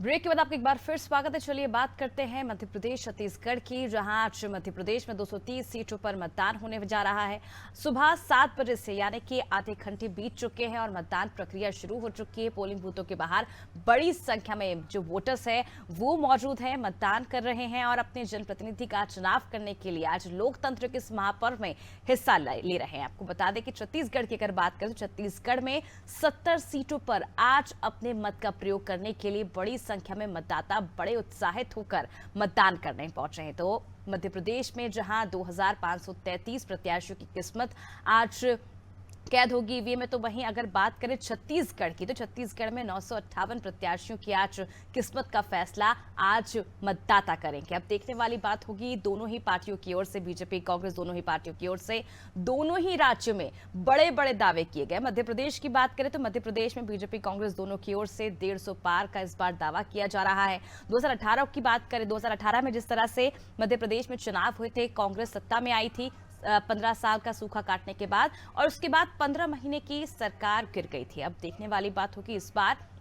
Break के बाद आपका एक बार फिर स्वागत है। चलिए बात करते हैं मध्य प्रदेश छत्तीसगढ़ की, जहां आज मध्य प्रदेश में 230 सीटों पर मतदान होने जा रहा है। सुबह 7 बजे से यानी कि आधे घंटे बीत चुके हैं और मतदान प्रक्रिया शुरू हो चुकी है। पोलिंग बूथों के बाहर बड़ी संख्या में जो वोटर्स है वो मौजूद है, मतदान कर रहे हैं और अपने जनप्रतिनिधि का चुनाव करने के लिए आज लोकतंत्र के इस महापर्व में हिस्सा ले रहे हैं। आपको बता दें कि छत्तीसगढ़ की अगर बात करें तो छत्तीसगढ़ में 70 सीटों पर आज अपने मत का प्रयोग करने के लिए बड़ी संख्या में मतदाता बड़े उत्साहित होकर मतदान करने पहुंचे हैं। तो मध्य प्रदेश में जहां 2533 प्रत्याशियों की किस्मत आज कैद होगी ईवीएम में, तो वहीं अगर बात करें छत्तीसगढ़ की तो छत्तीसगढ़ में 958 प्रत्याशियों की आज किस्मत का फैसला आज मतदाता करेंगे। अब देखने वाली बात होगी दोनों ही पार्टियों की ओर से, बीजेपी कांग्रेस दोनों ही पार्टियों की ओर से दोनों ही राज्यों में बड़े बड़े दावे किए गए। मध्य प्रदेश की बात करें तो मध्य प्रदेश में बीजेपी कांग्रेस दोनों की ओर से 150 पार का इस बार दावा किया जा रहा है। 2018 की बात करें, 2018 में जिस तरह से मध्य प्रदेश में चुनाव हुए थे, कांग्रेस सत्ता में आई थी 15 साल का सूखा काटने के बाद, और उसके बाद 15 महीने की सरकार गिर गई थी। अब देखने वाली बात होगी इस बार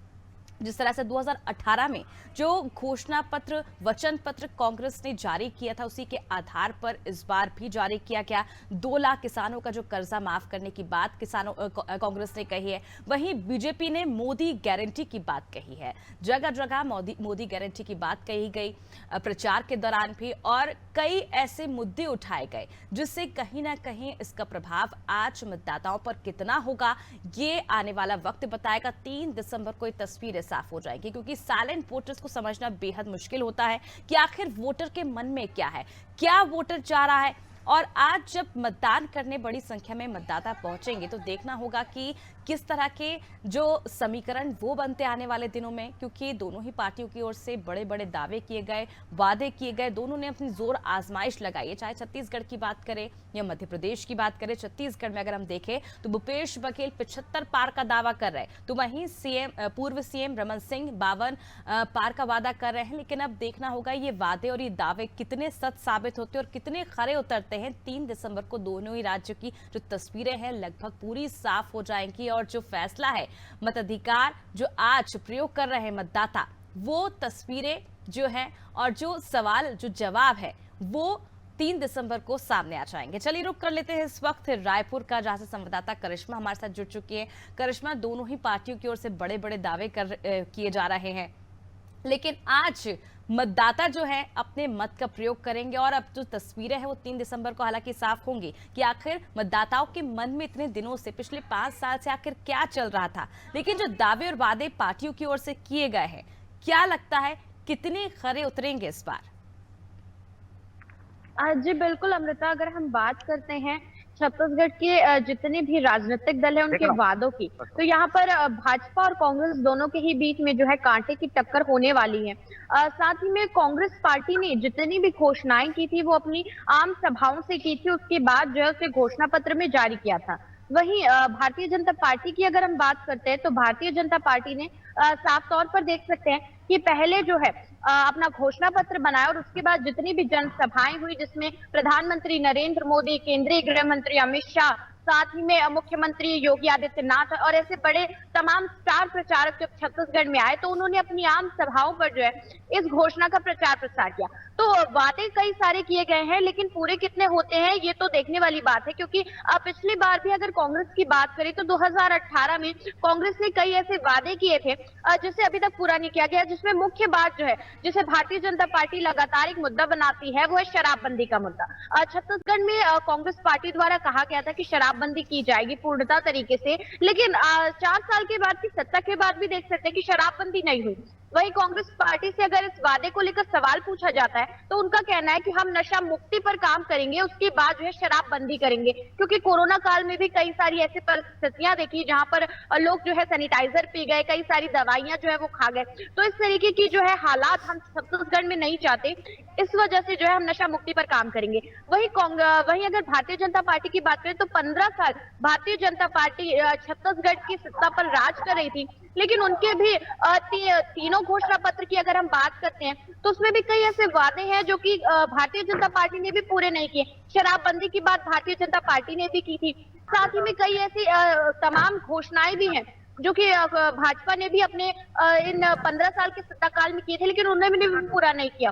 जिस तरह से 2018 में जो घोषणा पत्र वचन पत्र कांग्रेस ने जारी किया था उसी के आधार पर इस बार भी जारी किया गया। 2 लाख किसानों का जो कर्जा माफ करने की बात कांग्रेस ने कही है, वहीं बीजेपी ने मोदी गारंटी की बात कही है। जगह जगह मोदी गारंटी की बात कही गई प्रचार के दौरान भी, और कई ऐसे मुद्दे उठाए गए जिससे कहीं ना कहीं इसका प्रभाव आज मतदाताओं पर कितना होगा ये आने वाला वक्त बताएगा। 3 दिसंबर को ये तस्वीरें साफ हो जाएगी, क्योंकि साइलेंट वोटर्स को समझना बेहद मुश्किल होता है कि आखिर वोटर के मन में क्या है, क्या वोटर चाह रहा है। और आज जब मतदान करने बड़ी संख्या में मतदाता पहुंचेंगे तो देखना होगा कि किस तरह के जो समीकरण वो बनते आने वाले दिनों में, क्योंकि दोनों ही पार्टियों की ओर से बड़े बड़े दावे किए गए, वादे किए गए, दोनों ने अपनी जोर आजमाइश लगाई है। चाहे छत्तीसगढ़ की बात करें या मध्य प्रदेश की बात करें, छत्तीसगढ़ में अगर हम देखें तो भूपेश बघेल 75 पार का दावा कर रहे हैं, तो वहीं पूर्व सीएम रमन सिंह 52 पार का वादा कर रहे हैं। लेकिन अब देखना होगा ये वादे और ये दावे कितने सच साबित होते हैं और कितने खरे उतरते हैं। 3 दिसंबर को दोनों ही राज्यों की जो तस्वीरें हैं लगभग पूरी साफ हो जाएंगी, और जो फैसला है मताधिकार जो आज प्रयोग कर रहे हैं मतदाता, वो तस्वीरें जो हैं और जो सवाल जो जवाब है वो 3 दिसंबर को सामने आ जाएंगे। चलिए रुक कर लेते हैं इस वक्त रायपुर का, जहां से संवाददाता करिश्मा हमारे साथ जुड़ चुकी है। करिश्मा, दोनों ही पार्टियों की ओर से बड़े बड़े दावे किए जा रहे हैं, लेकिन आज मतदाता जो है अपने मत का प्रयोग करेंगे और अब जो तस्वीरें हैं वो 3 दिसंबर को हालांकि साफ होंगी कि आखिर मतदाताओं के मन में इतने दिनों से, पिछले 5 साल से आखिर क्या चल रहा था। लेकिन जो दावे और वादे पार्टियों की ओर से किए गए हैं, क्या लगता है कितने खरे उतरेंगे इस बार? जी बिल्कुल अमृता, अगर हम बात करते हैं छत्तीसगढ़ के जितने भी राजनीतिक दल है उनके वादों की, तो यहाँ पर भाजपा और कांग्रेस दोनों के ही बीच में जो है कांटे की टक्कर होने वाली है। साथ ही में कांग्रेस पार्टी ने जितनी भी घोषणाएं की थी वो अपनी आम सभाओं से की थी, उसके बाद जो है उसे घोषणा पत्र में जारी किया था। वहीं भारतीय जनता पार्टी की अगर हम बात करते हैं तो भारतीय जनता पार्टी ने साफ तौर पर देख सकते हैं कि पहले जो है अपना घोषणा पत्र बनाया और उसके बाद जितनी भी जनसभाएं हुई जिसमें प्रधानमंत्री नरेंद्र मोदी, केंद्रीय गृह मंत्री अमित शाह, साथ ही में मुख्यमंत्री योगी आदित्यनाथ और ऐसे बड़े तमाम स्टार प्रचारक जब छत्तीसगढ़ में आए तो उन्होंने अपनी आम सभाओं पर जो है इस घोषणा का प्रचार प्रसार किया। तो वादे कई सारे किए गए हैं, लेकिन पूरे कितने होते हैं ये तो देखने वाली बात है, क्योंकि पिछली बार भी अगर कांग्रेस की बात करें तो 2018 में कांग्रेस ने कई ऐसे वादे किए थे जिसे अभी तक पूरा नहीं किया गया, जिसमें मुख्य बात जो है जिसे भारतीय जनता पार्टी लगातार एक मुद्दा बनाती है वो है शराबबंदी का मुद्दा। छत्तीसगढ़ में कांग्रेस पार्टी द्वारा कहा गया था कि शराबबंदी की जाएगी पूर्णतः तरीके से, लेकिन 4 साल के बाद की सत्ता के बाद भी देख सकते हैं कि शराबबंदी नहीं हुई। वही कांग्रेस पार्टी से अगर इस वादे को लेकर सवाल पूछा जाता है तो उनका कहना है कि हम नशा मुक्ति पर काम करेंगे, उसके बाद जो है शराबबंदी करेंगे, क्योंकि कोरोना काल में भी कई सारी ऐसी परिस्थितियां देखी जहां पर लोग जो है सैनिटाइजर पी गए, कई सारी दवाइयां जो है वो खा गए। तो इस तरीके की जो है हालात हम छत्तीसगढ़ में नहीं चाहते, इस वजह से जो है हम नशा मुक्ति पर काम करेंगे। वही अगर भारतीय जनता पार्टी की बात करें तो 15 साल भारतीय जनता पार्टी छत्तीसगढ़ की सत्ता पर राज कर रही थी, लेकिन उनके भी तीनों घोषणा पत्र की अगर हम बात करते हैं तो उसमें भी कई ऐसे वादे हैं जो कि भारतीय जनता पार्टी ने भी पूरे नहीं किए। शराबबंदी की बात भारतीय जनता पार्टी ने भी की थी, साथ ही में कई ऐसी तमाम घोषणाएं भी हैं जो कि भाजपा ने भी अपने इन 15 साल के सत्ता काल में किए थे, लेकिन उन्होंने भी पूरा नहीं किया।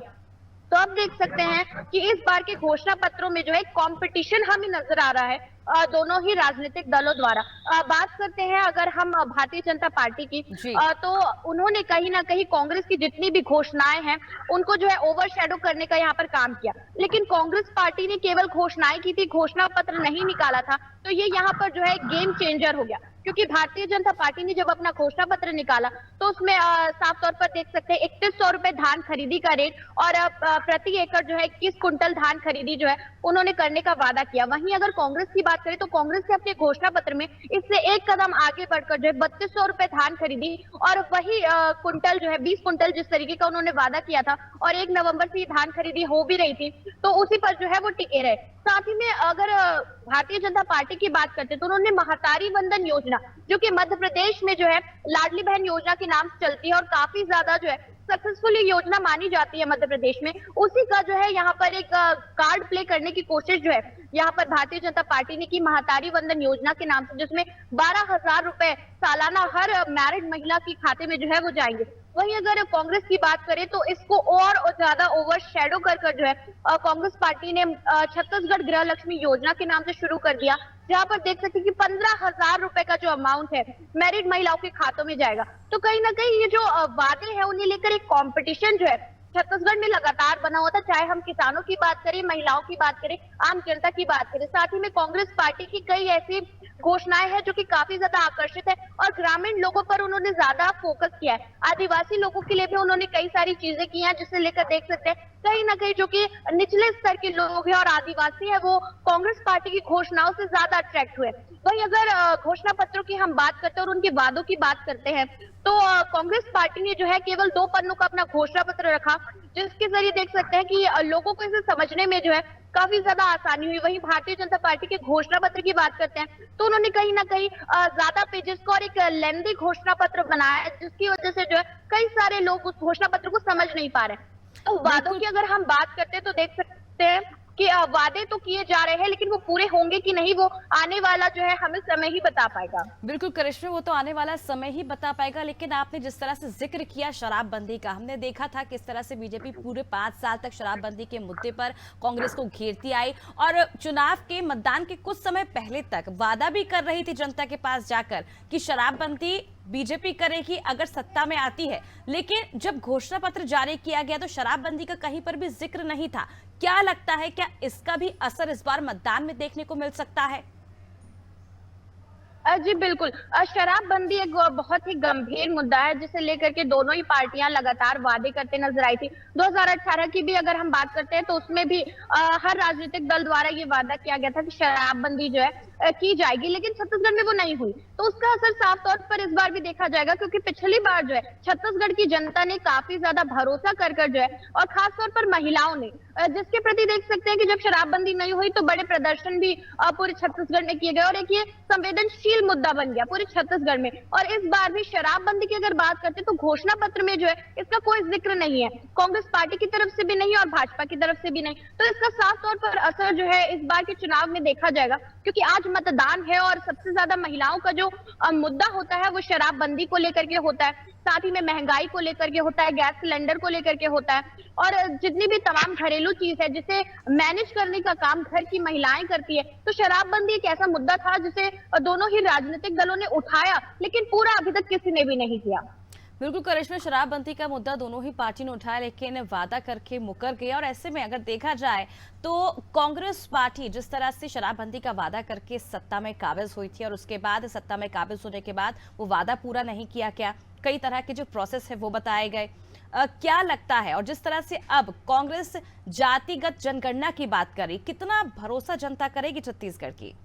तो आप देख सकते हैं कि इस बार के घोषणा पत्रों में जो है कंपटीशन हमें नजर आ रहा है दोनों ही राजनीतिक दलों द्वारा। बात करते हैं अगर हम भारतीय जनता पार्टी की, जी। तो उन्होंने कहीं ना कहीं कांग्रेस की जितनी भी घोषणाएं हैं उनको जो है ओवरशैडो करने का यहाँ पर काम किया। लेकिन कांग्रेस पार्टी ने केवल घोषणाएं की थी, घोषणा पत्र नहीं निकाला था, तो ये यहाँ पर जो है गेम चेंजर हो गया। क्योंकि भारतीय जनता पार्टी ने जब अपना घोषणा पत्र निकाला तो उसमें साफ तौर पर देख सकते हैं 3100 रुपए धान खरीदी का रेट और प्रति एकड़ जो है 21 कुंटल धान खरीदी जो है उन्होंने करने का वादा किया। वहीं अगर कांग्रेस की बात करें तो कांग्रेस ने अपने घोषणा पत्र में इससे एक कदम आगे बढ़कर जो है 3200 रुपए धान खरीदी और वही कुंटल जो है 20 कुंटल जिस तरीके का उन्होंने वादा किया था और 1 नवंबर से ये धान खरीदी हो भी रही थी, तो उसी पर जो है वो टिके रहे। साथ ही में अगर भारतीय जनता पार्टी की बात करते तो उन्होंने महतारी वंदन योजना, जो कि मध्य प्रदेश में जो है लाडली बहन योजना के नाम से चलती है और काफी ज्यादा जो है सक्सेसफुल योजना मानी जाती है मध्य प्रदेश में, उसी का जो है यहाँ पर एक कार्ड प्ले करने की कोशिश जो है यहाँ पर भारतीय जनता पार्टी ने की महतारी वंदन योजना के नाम से, जिसमें 12,000 रुपए सालाना हर मैरिड महिला के खाते में जो है वो जाएंगे। वहीं अगर कांग्रेस की बात करें तो इसको और ज्यादा ओवरशैडो कर जो है कांग्रेस पार्टी ने छत्तीसगढ़ गृह लक्ष्मी योजना के नाम से शुरू कर दिया, जहां पर देख सकते हैं कि 15,000 रुपए का जो अमाउंट है मैरिड महिलाओं के खातों में जाएगा। तो कहीं ना कहीं ये जो वादे हैं उन्हें लेकर एक कंपटीशन जो है छत्तीसगढ़ में लगातार बना हुआ था, चाहे हम किसानों की बात करें, महिलाओं की बात करें, आम जनता की बात करें। साथ ही में कांग्रेस पार्टी की कई ऐसी घोषणाएं हैं जो कि काफी ज्यादा आकर्षित है और ग्रामीण लोगों पर उन्होंने ज्यादा फोकस किया है। आदिवासी लोगों के लिए भी उन्होंने कई सारी चीजें की हैं, जिसे लेकर देख सकते हैं कहीं ना कहीं जो कि निचले स्तर के लोग हैं और आदिवासी है वो कांग्रेस पार्टी की घोषणाओं से ज्यादा अट्रैक्ट हुए। वहीं अगर घोषणा पत्रों की हम बात करते हैं और उनके वादों की बात करते हैं तो कांग्रेस पार्टी ने जो है केवल 2 पन्नों का अपना घोषणा पत्र रखा, जिसके जरिए देख सकते हैं कि लोगों को इसे समझने में जो है काफी ज्यादा आसानी हुई। वहीं भारतीय जनता पार्टी के घोषणा पत्र की बात करते हैं तो उन्होंने कहीं ना कहीं ज्यादा पेजेस का और एक लेंथी घोषणा पत्र बनाया है, जिसकी वजह से जो है कई सारे लोग उस घोषणा पत्र को समझ नहीं पा रहे। तो वादों की अगर हम बात करते हैं तो देख सकते हैं कि वादे तो किए जा रहे हैं, लेकिन वो पूरे होंगे कि नहीं वो आने वाला जो है हमें समय ही बता पाएगा। बिल्कुल करिश्मा, वो तो आने वाला समय ही बता पाएगा। लेकिन आपने जिस तरह से जिक्र किया शराबबंदी का, हमने देखा था किस तरह से बीजेपी पूरे 5 साल तक शराबबंदी के मुद्दे पर कांग्रेस को घेरती आई और चुनाव के मतदान के कुछ समय पहले तक वादा भी कर रही थी जनता के पास जाकर कि शराबबंदी बीजेपी करेगी अगर सत्ता में आती है। लेकिन जब घोषणा पत्र जारी किया गया तो शराबबंदी का कहीं पर भी जिक्र नहीं था। क्या लगता है, क्या इसका भी असर इस बार मतदान में देखने को मिल सकता है? जी बिल्कुल, शराबबंदी एक बहुत ही गंभीर मुद्दा है जिसे लेकर के दोनों ही पार्टियां लगातार वादे करते नजर आई थी। 2018 की भी अगर हम बात करते हैं तो उसमें भी हर राजनीतिक दल द्वारा ये वादा किया गया था कि शराबबंदी जो है की जाएगी, लेकिन छत्तीसगढ़ में वो नहीं हुई। तो उसका असर साफ तौर पर इस बार भी देखा जाएगा, क्योंकि पिछली बार जो है छत्तीसगढ़ की जनता ने काफी ज्यादा भरोसा कर जो है और खासतौर पर महिलाओं ने, जिसके प्रति देख सकते हैं कि जब शराबबंदी नहीं हुई तो बड़े प्रदर्शन भी पूरे छत्तीसगढ़ में किए गए और एक ये संवेदनशील मुद्दा बन गया पूरे छत्तीसगढ़ में। और इस बार भी शराबबंदी की अगर बात करते तो घोषणा पत्र में जो है इसका कोई जिक्र नहीं है, कांग्रेस पार्टी की तरफ से भी नहीं और भाजपा की तरफ से भी नहीं। तो इसका साफ तौर पर असर जो है इस बार के चुनाव में देखा जाएगा, क्योंकि आज मतदान है और सबसे ज्यादा महिलाओं का जो मुद्दा होता है वो शराबबंदी को लेकर के होता है, साथ ही में महंगाई को लेकर के होता है, गैस सिलेंडर को लेकर के होता है और जितनी भी तमाम घरेलू चीज है जिसे मैनेज करने का काम घर की महिलाएं करती है। तो शराबबंदी एक ऐसा मुद्दा था जिसे दोनों ही राजनीतिक दलों ने उठाया, लेकिन पूरा अभी तक किसी ने भी नहीं किया। बिल्कुल करिश्मा, शराबबंदी का मुद्दा दोनों ही पार्टी ने उठाया लेकिन वादा करके मुकर गए। और ऐसे में अगर देखा जाए तो कांग्रेस पार्टी जिस तरह से शराबबंदी का वादा करके सत्ता में काबिज हुई थी और उसके बाद सत्ता में काबिज होने के बाद वो वादा पूरा नहीं किया गया, कई तरह के जो प्रोसेस है वो बताए गए। क्या लगता है, और जिस तरह से अब कांग्रेस जातिगत जनगणना की बात करी, कितना भरोसा जनता करेगी छत्तीसगढ़ की?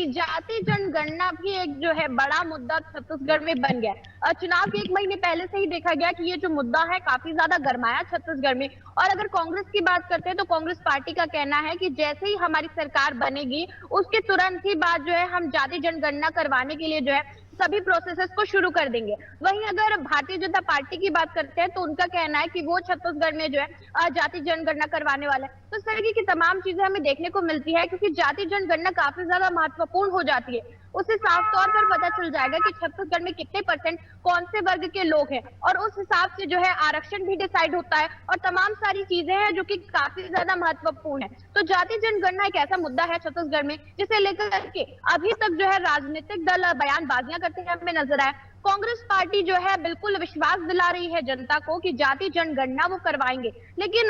जाति जनगणना भी एक जो है बड़ा मुद्दा छत्तीसगढ़ में बन गया। चुनाव के 1 महीने पहले से ही देखा गया कि ये जो मुद्दा है काफी ज्यादा गरमाया छत्तीसगढ़ में। और अगर कांग्रेस की बात करते हैं तो कांग्रेस पार्टी का कहना है कि जैसे ही हमारी सरकार बनेगी उसके तुरंत ही बाद जो है हम जाति जनगणना करवाने के लिए जो है सभी प्रोसेसेस को शुरू कर देंगे। वहीं अगर भारतीय जनता पार्टी की बात करते हैं तो उनका कहना है कि वो छत्तीसगढ़ में जो है जाति जनगणना करवाने वाला है। तो इस तरीके की तमाम चीजें हमें देखने को मिलती है, क्योंकि जाति जनगणना काफी ज्यादा महत्वपूर्ण हो जाती है। उससे साफ तौर पर पता चल जाएगा कि छत्तीसगढ़ में कितने परसेंट कौन से वर्ग के लोग हैं, और उस हिसाब से जो है आरक्षण भी डिसाइड होता है और तमाम सारी चीजें हैं जो कि काफी ज्यादा महत्वपूर्ण है। तो जाति जनगणना एक ऐसा मुद्दा है छत्तीसगढ़ में जिसे लेकर के अभी तक जो है राजनीतिक दल बयानबाजियां करते हैं हमें नजर आए। कांग्रेस पार्टी जो है बिल्कुल विश्वास दिला रही है जनता को कि जाति जनगणना वो करवाएंगे, लेकिन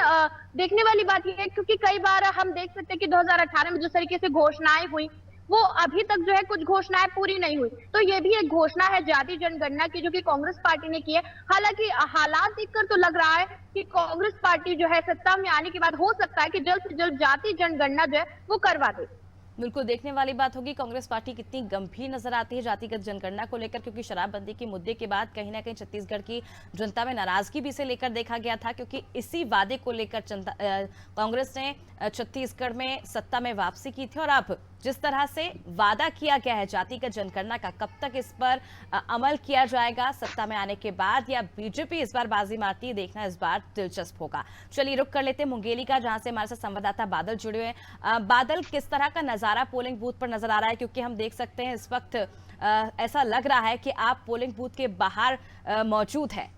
देखने वाली बात यह है क्योंकि कई बार हम देख सकते हैं कि 2018 में जिस तरीके से घोषणाएं हुई वो अभी तक जो है कुछ घोषणाएं पूरी नहीं हुई। तो ये भी एक घोषणा है जाति जनगणना की जो कि कांग्रेस पार्टी ने की है। हालांकि हालात देखकर तो लग रहा है कि कांग्रेस पार्टी जो है सत्ता में आने के बाद हो सकता है कि जल्द से जल्द जाति जनगणना जो है वो करवा दे। बिल्कुल देखने वाली बात होगी कांग्रेस पार्टी कितनी गंभीर नजर आती है जातिगत जनगणना को लेकर, क्योंकि शराबबंदी के मुद्दे के बाद कहीं ना कहीं छत्तीसगढ़ की जनता में नाराजगी भी इसे लेकर देखा गया था, क्योंकि इसी वादे को लेकर कांग्रेस ने छत्तीसगढ़ में सत्ता में वापसी की थी। और अब जिस तरह से वादा किया गया है जातिगत जनगणना का, कब तक इस पर अमल किया जाएगा सत्ता में आने के बाद, या बीजेपी इस बार बाजी मारती है, देखना इस बार दिलचस्प होगा। चलिए रुक कर लेते हैं मुंगेली का, जहां से हमारे साथ संवाददाता बादल जुड़े हुए हैं। बादल, किस तरह का नजारा पोलिंग बूथ पर नजर आ रहा है, क्योंकि हम देख सकते हैं इस वक्त ऐसा लग रहा है कि आप पोलिंग बूथ के बाहर मौजूद हैं।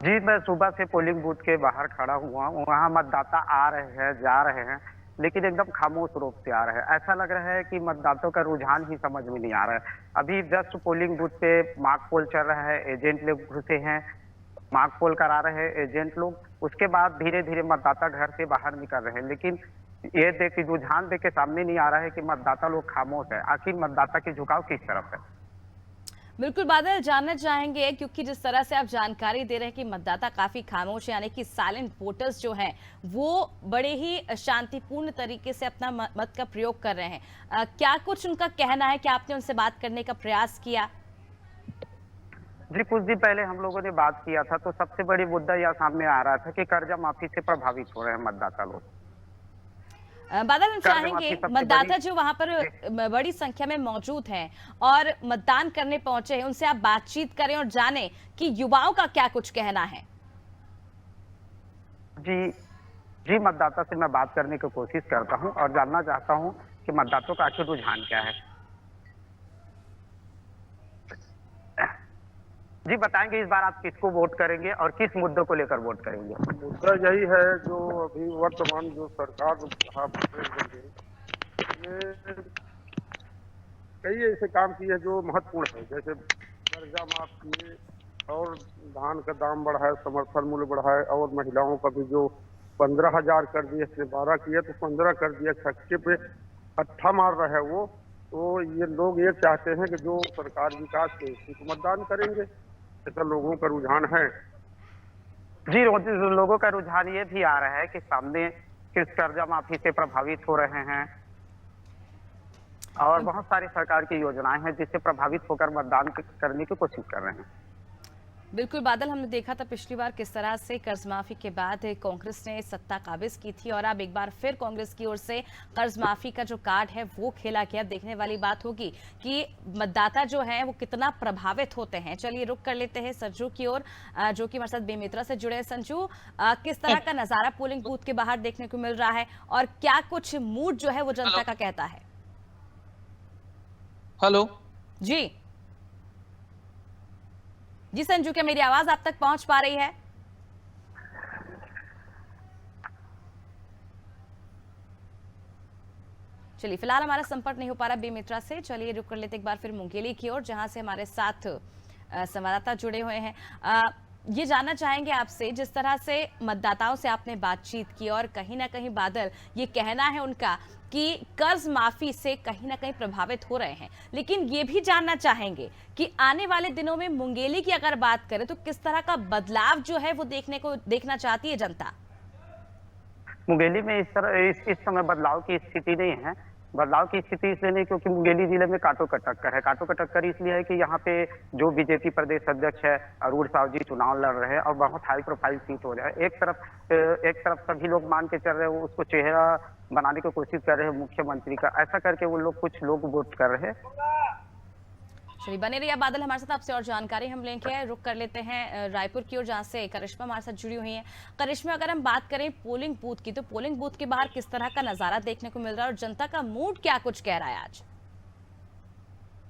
जी, मैं सुबह से पोलिंग बूथ के बाहर खड़ा हुआ हूँ। वहाँ मतदाता आ रहे हैं, जा रहे हैं, लेकिन एकदम खामोश रूप से आ रहे हैं। ऐसा लग रहा है कि मतदाताओं का रुझान ही समझ में नहीं आ रहा है। अभी जस्ट पोलिंग बूथ पे मॉक पोल चल रहा है, एजेंट लोग घुसे हैं, मॉक पोल करा रहे हैं एजेंट लोग। उसके बाद धीरे धीरे मतदाता घर से बाहर निकल रहे हैं, लेकिन ये रुझान देख के सामने नहीं आ रहा है कि मतदाता लोग खामोश है। आखिर मतदाता की झुकाव किस तरफ है? बिल्कुल बादल, जानना चाहेंगे क्योंकि जिस तरह से आप जानकारी दे रहे हैं कि मतदाता काफी खामोश है, यानी कि साइलेंट वोटर्स जो हैं वो बड़े ही शांतिपूर्ण तरीके से अपना मत का प्रयोग कर रहे हैं। क्या कुछ उनका कहना है कि आपने उनसे बात करने का प्रयास किया? जी, कुछ दिन पहले हम लोगों ने बात किया था, तो सबसे बड़ी मुद्दा यह सामने आ रहा था कि कर्जा माफी से प्रभावित हो रहे हैं मतदाता लोग। बादल, हम चाहेंगे मतदाता जो वहां पर बड़ी संख्या में मौजूद हैं और मतदान करने पहुंचे हैं, उनसे आप बातचीत करें और जानें कि युवाओं का क्या कुछ कहना है। जी, मतदाता से मैं बात करने की कोशिश करता हूं और जानना चाहता हूं कि मतदाताओं का आखिर रुझान क्या है। जी, बताएंगे इस बार आप किसको वोट करेंगे और किस मुद्दों को लेकर वोट करेंगे? मुद्दा यही है जो अभी वर्तमान जो सरकार ने कई ऐसे काम किए जो महत्वपूर्ण है, जैसे कर्जा माफ किए और धान का दाम बढ़ाए, समर्थन मूल्य बढ़ाए, और महिलाओं का भी जो 15,000 कर दिए, इससे 12 किए तो 15 कर दिया, छक्के पे अट्ठा मार रहा है वो। तो ये लोग ये चाहते हैं कि जो सरकार विकास के उसी को मतदान करेंगे, ऐसा लोगों का रुझान है। जी, लोगों का रुझान ये भी आ रहा है कि सामने किस कर्जा माफी से प्रभावित हो रहे हैं और बहुत सारी सरकार की योजनाएं हैं जिससे प्रभावित होकर मतदान करने की कोशिश कर रहे हैं। बिल्कुल बादल, हमने देखा था पिछली बार किस तरह से कर्ज माफी के बाद कांग्रेस ने सत्ता काबिज की थी और अब एक बार फिर कांग्रेस की ओर से कर्ज माफी का जो कार्ड है वो खेला गया। देखने वाली बात होगी कि मतदाता जो है वो कितना प्रभावित होते हैं। चलिए रुक कर लेते हैं संजू की ओर, जो कि हमारे साथ बेमित्रा से जुड़े हैं। संजू, किस तरह का नजारा पोलिंग बूथ के बाहर देखने को मिल रहा है और क्या कुछ मूड जो है वो जनता का कहता है? हेलो जी संजू, क्या मेरी आवाज आप तक पहुंच पा रही है? चलिए, फिलहाल हमारा संपर्क नहीं हो पा रहा बेमित्रा से। चलिए रुक कर लेते एक बार फिर मुंगेली की ओर, जहां से हमारे साथ संवाददाता जुड़े हुए हैं। ये जानना चाहेंगे आपसे, जिस तरह से मतदाताओं से आपने बातचीत की और कहीं ना कहीं बादल ये कहना है उनका कि कर्ज माफी से कहीं ना कहीं प्रभावित हो रहे हैं, लेकिन ये भी जानना चाहेंगे कि आने वाले दिनों में मुंगेली की अगर बात करें तो किस तरह का बदलाव जो है वो देखना चाहती है जनता? मुंगेली में इस समय बदलाव की स्थिति नहीं है। बदलाव की स्थिति इसलिए नहीं क्योंकि मुंगेली जिले में कांटों का टक्कर है। कांटों का टक्कर इसलिए है कि यहाँ पे जो बीजेपी प्रदेश अध्यक्ष है अरूण साहू जी चुनाव लड़ रहे हैं और बहुत हाई प्रोफाइल सीट हो रहा है। एक तरफ सभी लोग मान के चल रहे हैं, उसको चेहरा बनाने की कोशिश कर रहे हैं मुख्यमंत्री का, ऐसा करके वो लोग कुछ लोग वोट कर रहे हैं। चलिए बने रहिए बादल हमारे साथ, आपसे और जानकारी हम लेंगे। रुक कर लेते हैं रायपुर की ओर, जहां से करिश्मा हमारे साथ जुड़ी हुई है। करिश्मा, अगर हम बात करें पोलिंग बूथ की, तो पोलिंग बूथ के बाहर किस तरह का नजारा देखने को मिल रहा है और जनता का मूड क्या कुछ कह रहा है आज?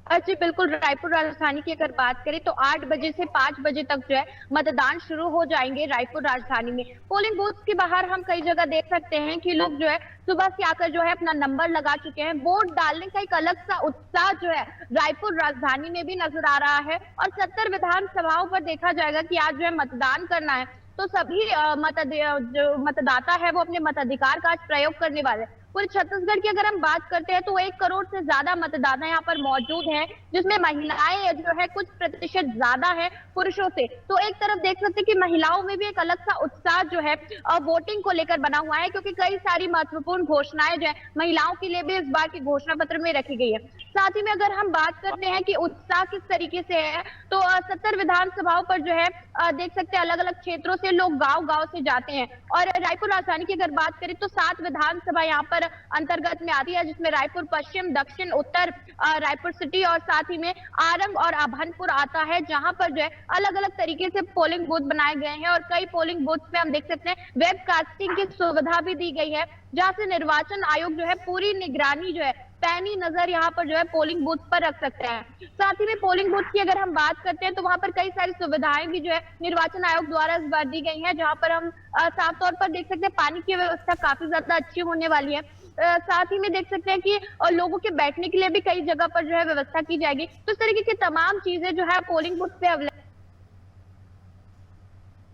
जी बिल्कुल, रायपुर राजधानी की अगर बात करें तो 8 बजे से 5 बजे तक जो है मतदान शुरू हो जाएंगे रायपुर राजधानी में। पोलिंग बूथ के बाहर हम कई जगह देख सकते हैं कि लोग जो है सुबह से आकर जो है अपना नंबर लगा चुके हैं। वोट डालने का एक अलग सा उत्साह जो है रायपुर राजधानी में भी नजर आ रहा है। और 70 विधानसभाओं पर देखा जाएगा कि आज जो है मतदान करना है, तो सभी जो मतदाता है वो अपने मताधिकार का आज प्रयोग करने वाले हैं। पूरे छत्तीसगढ़ की अगर हम बात करते हैं तो 1 करोड़ से ज्यादा मतदाता यहाँ पर मौजूद हैं, जिसमें महिलाएं जो है कुछ प्रतिशत ज्यादा है पुरुषों से। तो एक तरफ देख सकते हैं कि महिलाओं में भी एक अलग सा उत्साह जो है वोटिंग को लेकर बना हुआ है, क्योंकि कई सारी महत्वपूर्ण घोषणाएं जो है महिलाओं के लिए भी इस बार के घोषणा पत्र में रखी गई है। साथ ही में अगर हम बात करते हैं कि उत्साह किस तरीके से है, तो 70 विधानसभाओं पर जो है देख सकते हैं अलग अलग क्षेत्रों से लोग गांव गांव से जाते हैं। और रायपुर राजधानी की अगर बात करें तो 7 विधानसभा यहाँ पर अंतर्गत में आती है, जिसमें रायपुर पश्चिम, दक्षिण, उत्तर, रायपुर सिटी और साथ ही में आरंग और अभनपुर आता है, जहां पर जो है अलग अलग तरीके से पोलिंग बूथ बनाए गए हैं। और कई पोलिंग बूथ में हम देख सकते हैं वेबकास्टिंग की सुविधा भी दी गई है, जहां से निर्वाचन आयोग जो है पूरी निगरानी जो है पैनी नजर यहाँ पर जो है पोलिंग बूथ पर रख सकते हैं। साथ ही में पोलिंग बूथ की अगर हम बात करते हैं तो वहां पर कई सारी सुविधाएं भी जो है निर्वाचन आयोग द्वारा इस बार दी गई हैं, जहां पर हम साफ तौर पर देख सकते हैं पानी की व्यवस्था काफी ज्यादा अच्छी होने वाली है। साथ ही में देख सकते हैं कि लोगों के बैठने के लिए भी कई जगह पर जो है व्यवस्था की जाएगी। तो इस तरीके की तमाम चीजें जो है पोलिंग बूथ पे अवेलेबल।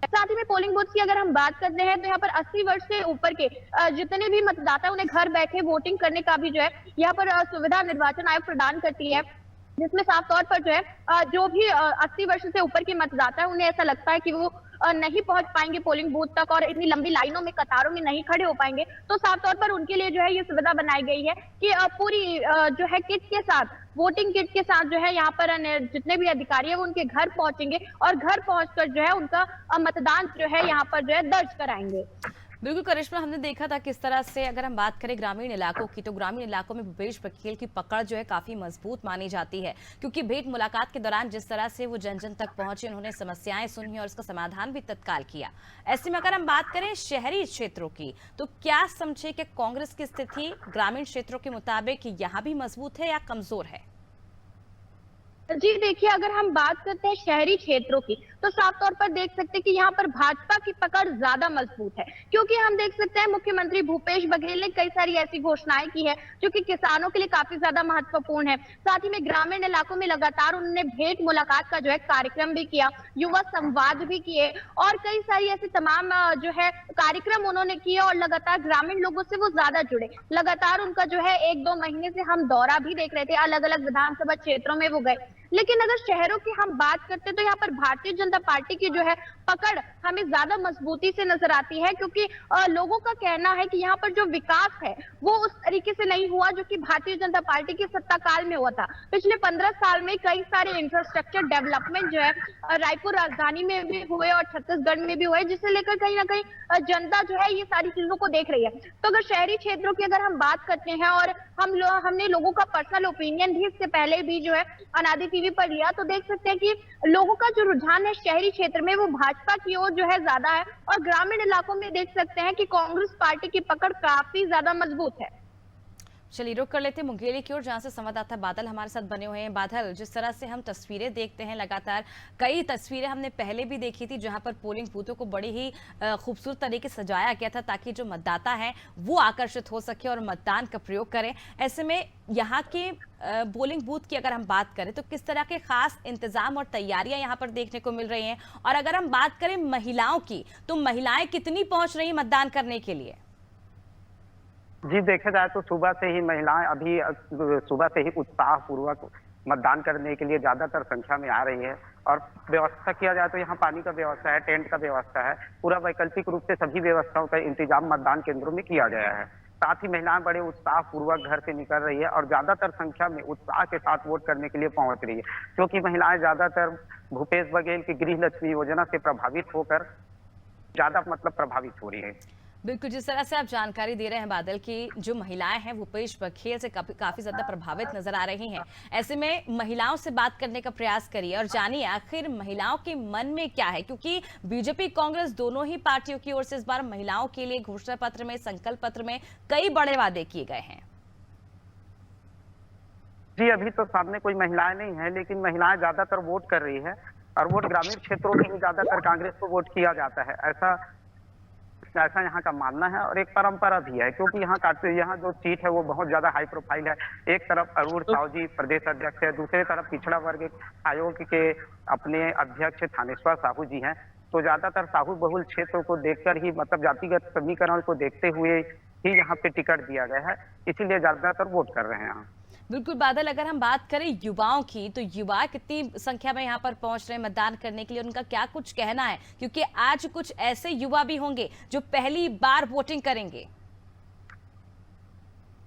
साथ ही में पोलिंग बूथ की अगर हम बात करते हैं तो यहाँ पर 80 वर्ष से ऊपर के जितने भी मतदाता उन्हें घर बैठे वोटिंग करने का भी जो है यहाँ पर सुविधा निर्वाचन आयोग प्रदान करती है, जिसमें साफ तौर पर जो है जो भी 80 वर्ष से ऊपर के मतदाता है उन्हें ऐसा लगता है कि वो नहीं पहुंच पाएंगे पोलिंग बूथ तक और इतनी लंबी लाइनों में कतारों में नहीं खड़े हो पाएंगे, तो साफ तौर पर उनके लिए जो है ये सुविधा बनाई गई है कि पूरी जो है किट के साथ, वोटिंग किट के साथ जो है यहाँ पर जितने भी अधिकारी है वो उनके घर पहुंचेंगे और घर पहुंचकर जो है उनका मतदान जो है यहाँ पर जो है दर्ज कराएंगे। बिल्कुल करिश्मा, हमने देखा था किस तरह से अगर हम बात करें ग्रामीण इलाकों की, तो ग्रामीण इलाकों में भूपेश बघेल की पकड़ जो है काफी मजबूत मानी जाती है, क्योंकि भेंट मुलाकात के दौरान जिस तरह से वो जन जन तक पहुंचे, उन्होंने समस्याएं सुनी और उसका समाधान भी तत्काल किया। ऐसे में अगर हम बात करें शहरी क्षेत्रों की, तो क्या समझे कि कांग्रेस की स्थिति ग्रामीण क्षेत्रों के मुताबिक यहाँ भी मजबूत है या कमजोर है? जी देखिए, अगर हम बात करते हैं शहरी क्षेत्रों की तो साफ तौर पर देख सकते हैं कि यहाँ पर भाजपा की पकड़ ज्यादा मजबूत है, क्योंकि हम देख सकते हैं मुख्यमंत्री भूपेश बघेल ने कई सारी ऐसी घोषणाएं की है जो कि किसानों के लिए काफी ज्यादा महत्वपूर्ण है। साथ ही में ग्रामीण इलाकों में लगातार उन्होंने भेंट मुलाकात का जो है कार्यक्रम भी किया, युवा संवाद भी किए और कई सारी ऐसी तमाम जो है कार्यक्रम उन्होंने किए और लगातार ग्रामीण लोगों से वो ज्यादा जुड़े। लगातार उनका जो है 1-2 महीने से हम दौरा भी देख रहे थे, अलग अलग विधानसभा क्षेत्रों में वो गए। लेकिन अगर शहरों की हम बात करते हैं तो यहाँ पर भारतीय जनता पार्टी की जो है पकड़ हमें ज्यादा मजबूती से नजर आती है, क्योंकि लोगों का कहना है कि यहाँ पर जो विकास है वो उस तरीके से नहीं हुआ जो कि भारतीय जनता पार्टी के सत्ता काल में हुआ था। पिछले 15 साल में कई सारे इंफ्रास्ट्रक्चर डेवलपमेंट जो है रायपुर राजधानी में भी हुए और छत्तीसगढ़ में भी हुए, जिसे लेकर कहीं ना कहीं जनता जो है ये सारी चीजों को देख रही है। तो अगर शहरी क्षेत्रों की अगर हम बात करते हैं और हमने लोगों का पर्सनल ओपिनियन भी इससे पहले भी जो है अनादि टीवी पर लिया, तो देख सकते हैं कि लोगों का जो रुझान है शहरी क्षेत्र में वो भाजपा की ओर जो है ज्यादा है और ग्रामीण इलाकों में देख सकते हैं कि कांग्रेस पार्टी की पकड़ काफी ज्यादा मजबूत है। चलिए रुक कर लेते हैं मुंगेली की ओर, जहां से संवाददाता बादल हमारे साथ बने हुए हैं। बादल, जिस तरह से हम तस्वीरें देखते हैं लगातार, कई तस्वीरें हमने पहले भी देखी थी जहां पर पोलिंग बूथों को बड़ी ही खूबसूरत तरीके से सजाया गया था ताकि जो मतदाता है वो आकर्षित हो सके और मतदान का प्रयोग करें। ऐसे में यहाँ के पोलिंग बूथ की अगर हम बात करें तो किस तरह के खास इंतजाम और तैयारियां यहाँ पर देखने को मिल रही हैं, और अगर हम बात करें महिलाओं की तो महिलाएं कितनी पहुंच रही हैं मतदान करने के लिए? जी देखा जाए तो सुबह से ही महिलाएं अभी सुबह से ही उत्साह पूर्वक मतदान करने के लिए ज्यादातर संख्या में आ रही है। और व्यवस्था किया जाए तो यहाँ पानी का व्यवस्था है, टेंट का व्यवस्था है, पूरा वैकल्पिक रूप से सभी व्यवस्थाओं का इंतजाम मतदान केंद्रों में किया गया है। साथ ही महिलाएं बड़े उत्साह पूर्वक घर से निकल रही है और ज्यादातर संख्या में उत्साह के साथ वोट करने के लिए पहुंच रही है, क्योंकि महिलाएं ज्यादातर भूपेश बघेल की गृह लक्ष्मी योजना से प्रभावित होकर ज्यादा प्रभावित हो रही है। बिल्कुल, जिस तरह से आप जानकारी दे रहे हैं बादल की जो महिलाएं हैं भूपेश बघेल से काफी ज्यादा प्रभावित नजर आ रही हैं। ऐसे में महिलाओं से बात करने का प्रयास करिए और जानिए आखिर महिलाओं के मन में क्या है, क्योंकि बीजेपी कांग्रेस दोनों ही पार्टियों की ओर से इस बार महिलाओं के लिए घोषणा पत्र में, संकल्प पत्र में कई बड़े वादे किए गए हैं। जी, अभी तो सामने कोई महिलाएं नहीं है, लेकिन महिलाएं ज्यादातर वोट कर रही है और वोट ग्रामीण क्षेत्रों में ही ज्यादातर कांग्रेस को वोट किया जाता है। ऐसा ऐसा यहाँ का मानना है और एक परंपरा भी है, क्योंकि यहाँ जो सीट है वो बहुत ज्यादा हाई प्रोफाइल है। एक तरफ अरूण साहू जी प्रदेश अध्यक्ष है, दूसरी तरफ पिछड़ा वर्ग आयोग के अपने अध्यक्ष थानेश्वर साहू जी हैं। तो ज्यादातर साहू बहुल क्षेत्र को देखकर ही, मतलब जातिगत समीकरण को देखते हुए ही यहाँ पे टिकट दिया गया है, इसीलिए ज्यादातर वोट कर रहे हैं यहाँ। बिल्कुल बादल, अगर हम बात करें युवाओं की, तो युवा कितनी संख्या में यहाँ पर पहुंच रहे हैं मतदान करने के लिए, उनका क्या कुछ कहना है? क्योंकि आज कुछ ऐसे युवा भी होंगे जो पहली बार वोटिंग करेंगे।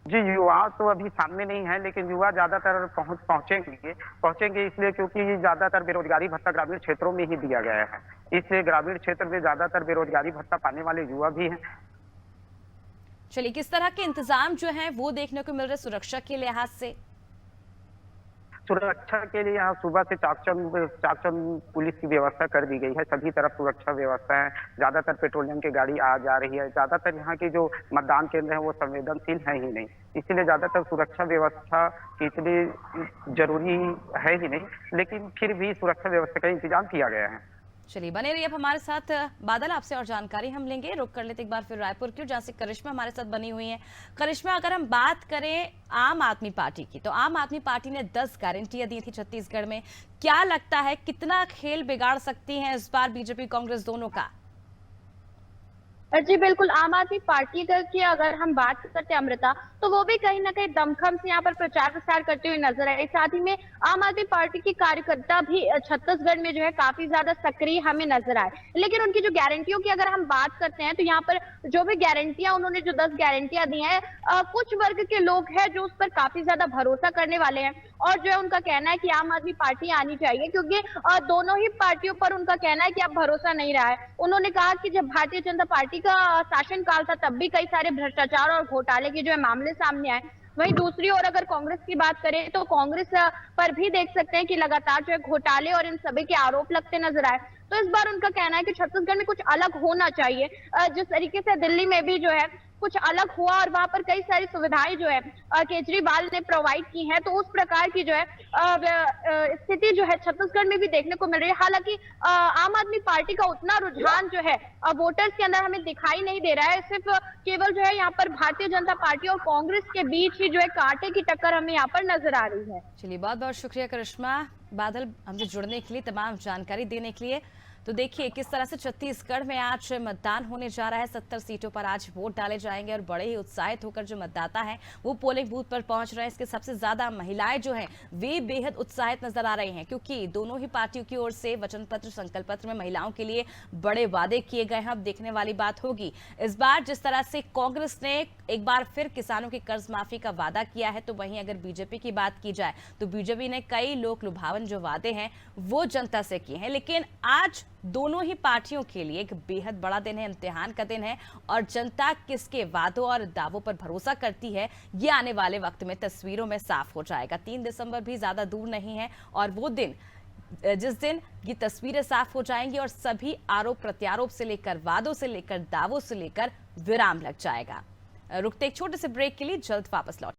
जी, युवा तो अभी सामने नहीं है, लेकिन युवा ज्यादातर पहुंचेंगे इसलिए क्योंकि ज्यादातर बेरोजगारी भत्ता ग्रामीण क्षेत्रों में ही दिया गया है, इसलिए ग्रामीण क्षेत्र में ज्यादातर बेरोजगारी भत्ता पाने वाले युवा भी हैं। चलिए, किस तरह के इंतजाम जो हैं वो देखने को मिल रहे सुरक्षा के लिहाज से? सुरक्षा के लिए यहाँ सुबह से चाकचंद पुलिस की व्यवस्था कर दी गई है। सभी तरफ सुरक्षा व्यवस्था है, ज्यादातर पेट्रोलियम की गाड़ी आ जा रही है। ज्यादातर यहाँ के जो मतदान केंद्र है वो संवेदनशील है ही नहीं, इसीलिए ज्यादातर सुरक्षा व्यवस्था इतनी जरूरी है ही नहीं, लेकिन फिर भी सुरक्षा व्यवस्था का इंतजाम किया गया है। चलिए, बने रहिए अब हमारे साथ। बादल, आपसे और जानकारी हम लेंगे। रुक कर लेते एक बार फिर रायपुर की, जहां से करिश्मा हमारे साथ बनी हुई है। करिश्मा, अगर हम बात करें आम आदमी पार्टी की, तो आम आदमी पार्टी ने 10 गारंटियां दी थी छत्तीसगढ़ में। क्या लगता है कितना खेल बिगाड़ सकती है इस बार बीजेपी कांग्रेस दोनों का? जी बिल्कुल, आम आदमी पार्टी की अगर हम बात करते हैं अमृता, तो वो भी कहीं ना कहीं दमखम से यहाँ पर प्रचार प्रसार करते हुए नजर आए। साथ ही में आम आदमी पार्टी के कार्यकर्ता भी छत्तीसगढ़ में जो है काफी ज्यादा सक्रिय हमें नजर आए। लेकिन उनकी जो गारंटियों की अगर हम बात करते हैं, तो यहाँ पर जो भी गारंटियां उन्होंने जो 10 गारंटियां दी हैं, कुछ वर्ग के लोग हैं जो उस पर काफी ज्यादा भरोसा करने वाले हैं और जो है उनका कहना है कि आम आदमी पार्टी आनी चाहिए, क्योंकि दोनों ही पार्टियों पर उनका कहना है कि अब भरोसा नहीं रहा है। उन्होंने कहा कि जब भारतीय जनता पार्टी का शासनकाल था तब भी कई सारे भ्रष्टाचार और घोटाले के जो है मामले सामने आए। वहीं दूसरी ओर अगर कांग्रेस की बात करें, तो कांग्रेस पर भी देख सकते हैं कि लगातार जो है घोटाले और इन सभी के आरोप लगते नजर आए। तो इस बार उनका कहना है कि छत्तीसगढ़ में कुछ अलग होना चाहिए। जिस तरीके से दिल्ली में भी जो है कुछ अलग हुआ और वहां पर कई सारी सुविधाएं जो है केजरीवाल ने प्रोवाइड की हैं, तो उस प्रकार की जो है स्थिति जो है छत्तीसगढ़ में भी देखने को मिल रही है। हालांकि आम आदमी पार्टी का उतना रुझान जो है वोटर्स के अंदर हमें दिखाई नहीं दे रहा है। सिर्फ केवल जो है यहाँ पर भारतीय जनता पार्टी और कांग्रेस के बीच ही जो है कांटे की टक्कर हमें यहाँ पर नजर आ रही है। चलिए, बहुत बहुत शुक्रिया करिश्मा बादल हमसे जुड़ने के लिए, तमाम जानकारी देने के लिए। तो देखिए किस तरह से छत्तीसगढ़ में आज मतदान होने जा रहा है। 70 सीटों पर आज वोट डाले जाएंगे और बड़े ही उत्साहित होकर जो मतदाता हैं वो पोलिंग बूथ पर पहुंच रहे हैं। इसके सबसे ज्यादा महिलाएं जो हैं वे बेहद उत्साहित नजर आ रही हैं, क्योंकि दोनों ही पार्टियों की ओर से वचन पत्र, संकल्प पत्र में महिलाओं के लिए बड़े वादे किए गए हैं। अब देखने वाली बात होगी इस बार जिस तरह से कांग्रेस ने एक बार फिर किसानों की कर्ज माफी का वादा किया है, तो वहीं अगर बीजेपी की बात की जाए तो बीजेपी ने कई लोक लुभावन जो वादे हैं वो जनता से किए हैं। लेकिन आज दोनों ही पार्टियों के लिए एक बेहद बड़ा दिन है, इम्तिहान का दिन है, और जनता किसके वादों और दावों पर भरोसा करती है ये आने वाले वक्त में तस्वीरों में साफ हो जाएगा। 3 दिसंबर भी ज्यादा दूर नहीं है और वो दिन जिस दिन ये तस्वीरें साफ हो जाएंगी और सभी आरोप प्रत्यारोप से लेकर वादों से लेकर दावों से लेकर विराम लग जाएगा। रुकते एक छोटे से ब्रेक के लिए, जल्द वापस लौट